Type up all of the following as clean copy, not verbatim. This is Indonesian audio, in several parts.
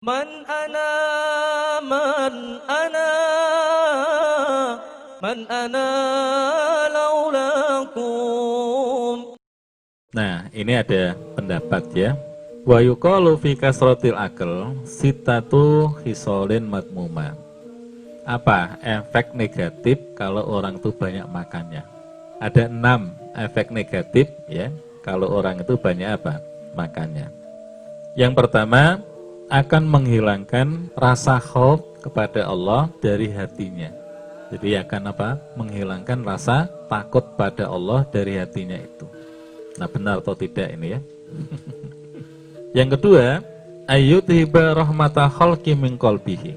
Man ana, man ana, man ana laulakum. Nah, ini ada pendapat ya. Wa yuqalu fi kasratil akal sitatu hisolin madmuma. Apa efek negatif kalau orang itu banyak makannya? Ada 6 efek negatif ya kalau orang itu banyak apa? Makannya. Yang pertama, akan menghilangkan rasa khauf kepada Allah dari hatinya. Jadi akan apa? Menghilangkan rasa takut pada Allah dari hatinya itu. Nah, benar atau tidak ini ya? Yang kedua, ayyuthiba rahmata khalqi min qalbihi.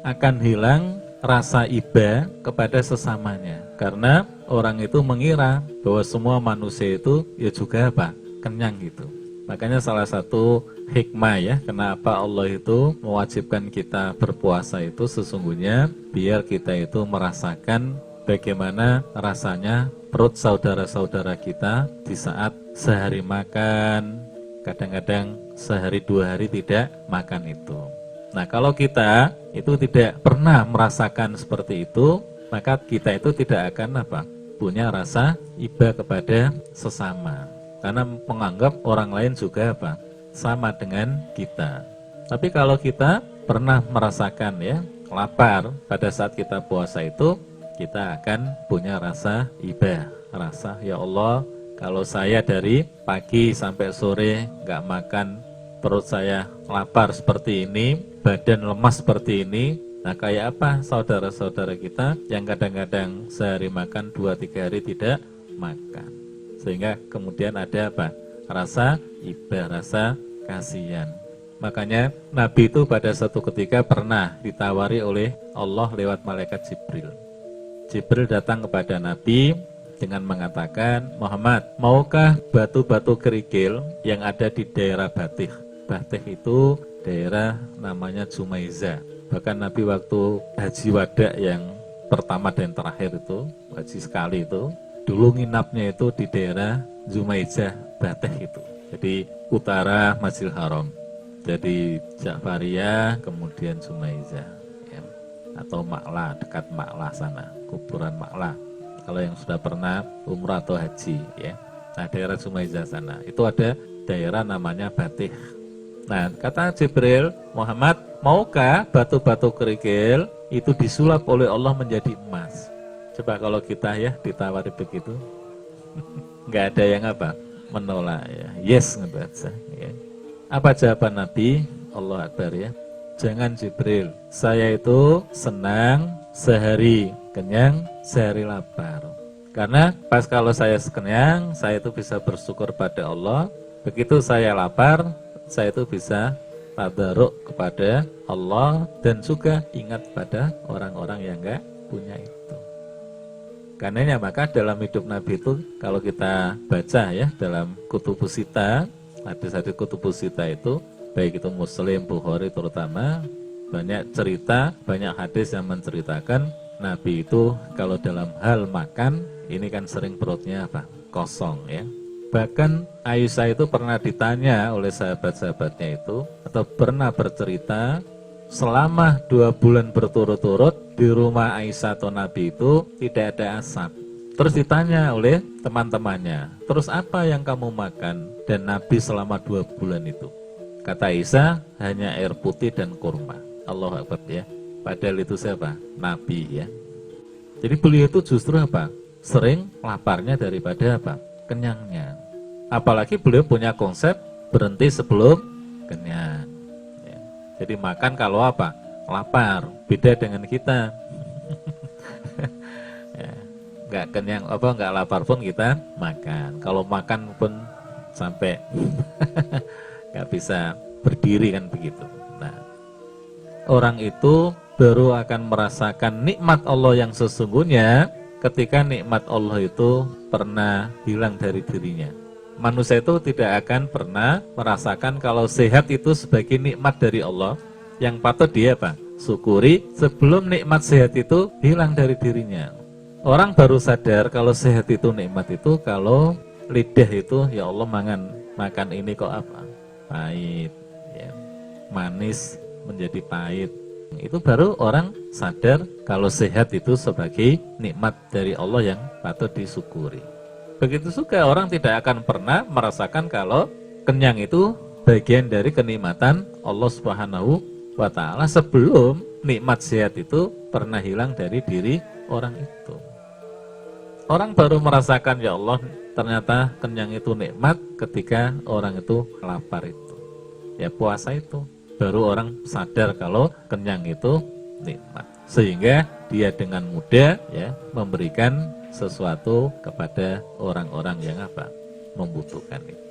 Akan hilang rasa iba kepada sesamanya. Karena orang itu mengira bahwa semua manusia itu ya juga apa? Kenyang gitu. Makanya salah satu hikmah ya, kenapa Allah itu mewajibkan kita berpuasa itu sesungguhnya biar kita itu merasakan bagaimana rasanya perut saudara-saudara kita di saat sehari makan, kadang-kadang sehari 2 hari tidak makan itu. Nah, kalau kita itu tidak pernah merasakan seperti itu, maka kita itu tidak akan apa? Punya rasa iba kepada sesama. Karena menganggap orang lain juga apa? Sama dengan kita. Tapi kalau kita pernah merasakan ya, lapar pada saat kita puasa itu, kita akan punya rasa iba, rasa ya Allah, kalau saya dari pagi sampai sore nggak makan, perut saya lapar seperti ini, badan lemas seperti ini. Nah, kayak apa saudara-saudara kita yang kadang-kadang sehari makan 2-3 hari tidak makan. Sehingga kemudian ada apa? Rasa iba, rasa kasihan. Makanya Nabi itu pada suatu ketika pernah ditawari oleh Allah lewat malaikat Jibril. Jibril datang kepada Nabi dengan mengatakan, Muhammad, maukah batu-batu kerikil yang ada di daerah Batih? Batih itu daerah namanya Jumaiza. Bahkan Nabi waktu haji wada yang pertama dan terakhir itu, haji sekali itu, dulu nginapnya itu di daerah Jumaiza, Batih itu. Jadi utara Masjidil Haram. Jadi Ja'fariyah, kemudian Jumaiza. Ya. Atau Ma'la, dekat Ma'la sana, kuburan Ma'la. Kalau yang sudah pernah umrah atau haji, ya. Nah, daerah Jumaiza sana, itu ada daerah namanya Batih. Nah, kata Jibril, Muhammad, maukah batu-batu kerikil itu disulap oleh Allah menjadi emas? Coba kalau kita ya ditawari begitu, nggak ada yang apa? Menolak ya. Yes, ngebaca. Ya. Apa jawaban Nabi? Allah Akbar ya. Jangan Jibril, saya itu senang sehari kenyang, sehari lapar. Karena pas kalau saya kenyang, saya itu bisa bersyukur pada Allah. Begitu saya lapar, saya itu bisa tadaruk kepada Allah dan juga ingat pada orang-orang yang enggak punya itu. Karenanya maka dalam hidup Nabi itu kalau kita baca ya dalam Kutubus Sita, hadis-hadis Kutubus Sita itu baik itu Muslim, Bukhari terutama banyak cerita, banyak hadis yang menceritakan Nabi itu kalau dalam hal makan ini kan sering perutnya apa? Kosong ya. Bahkan Aisyah itu pernah ditanya oleh sahabat-sahabatnya itu atau pernah bercerita selama 2 bulan berturut-turut di rumah Aisyah atau Nabi itu tidak ada asap. Terus ditanya oleh teman-temannya, terus apa yang kamu makan? Dan Nabi selama 2 bulan itu, kata Aisyah, hanya air putih dan kurma. Allahu Akbar ya. Padahal itu siapa? Nabi ya. Jadi beliau itu justru apa? Sering laparnya daripada apa? Kenyangnya. Apalagi beliau punya konsep berhenti sebelum kenyang. Jadi makan kalau apa? Lapar. Beda dengan kita. Ya, nggak kenyang apa nggak lapar pun kita makan. Kalau makan pun sampai nggak bisa berdiri kan begitu. Nah, orang itu baru akan merasakan nikmat Allah yang sesungguhnya ketika nikmat Allah itu pernah hilang dari dirinya. Manusia itu tidak akan pernah merasakan kalau sehat itu sebagai nikmat dari Allah yang patut dia apa? Syukuri sebelum nikmat sehat itu hilang dari dirinya. Orang baru sadar kalau sehat itu nikmat itu kalau lidah itu ya Allah makan ini kok apa? Pahit, ya, manis, menjadi pahit. Itu baru orang sadar kalau sehat itu sebagai nikmat dari Allah yang patut disyukuri. Begitu juga orang tidak akan pernah merasakan kalau kenyang itu bagian dari kenikmatan Allah Subhanahu wa Ta'ala sebelum nikmat sehat itu pernah hilang dari diri orang itu. Orang baru merasakan, ya Allah, ternyata kenyang itu nikmat ketika orang itu lapar itu. Ya puasa itu. Baru orang sadar kalau kenyang itu nikmat. Sehingga dia dengan mudah ya memberikan sesuatu kepada orang-orang yang membutuhkan itu.